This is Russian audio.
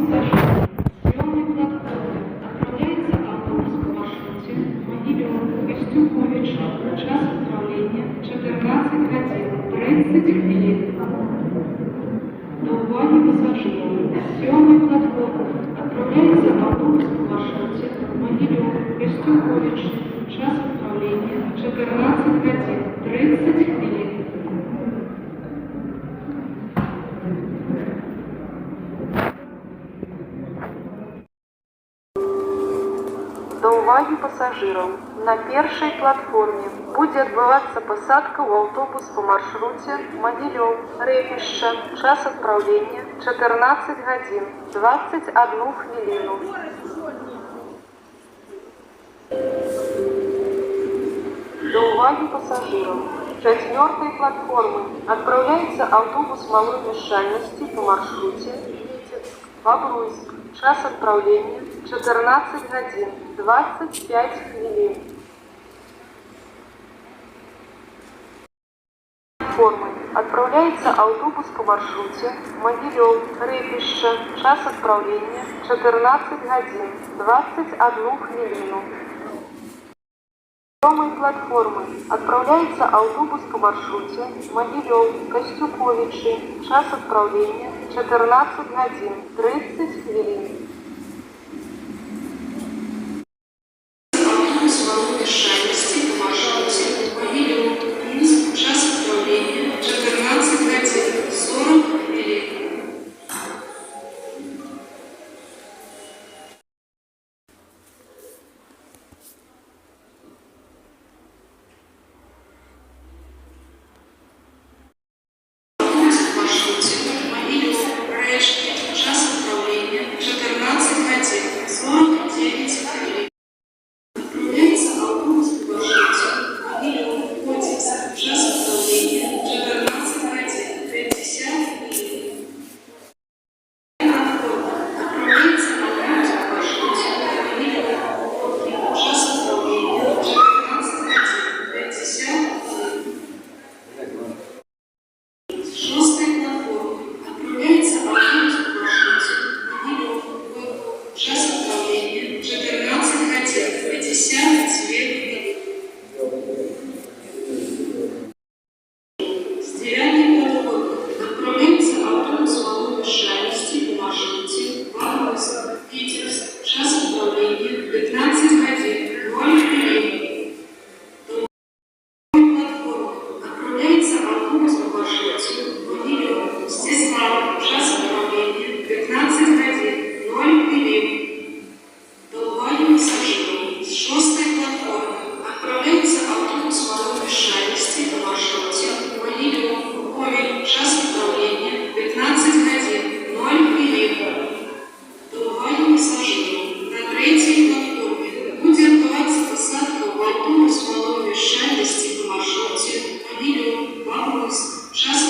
пассажирам. Съемной платформы. Отправляется автобус по маршруте Могилев-Костюкович. Час отправления 14 годин 30 хвилин. До уваги пассажиров. Съемной платформы. Отправляется автобус по маршруте Могилев-Костюкович. Час отправления 14 годин 30 хвилин. До уваги пасажыраў. На першай платформе будзе адбывацца пасадка ў аўтобус па маршруце Магілёў-Рэпішча. Час адпраўлення 14 гадзін 21 хвіліну. До уваги пасажыраў. Чацвёртай платформы адпраўляецца аўтобус малой умяшчальнасці па маршруце Вітебск-Бобруйск. Час отправления 14 годин 25 хвилин. Формы. Отправляется автобус по маршруте Могилев-Рэпішча. Час отправления 14 годин 21 хвилину. С платформы. Отправляется автобус по маршруте Могилев-Костюковичи. Час отправления 14 годин 30 хвилин. Автобус малой умяшальности по маршруте Могилев-Минск. Час отправления 14 годин 40 хвилин. Час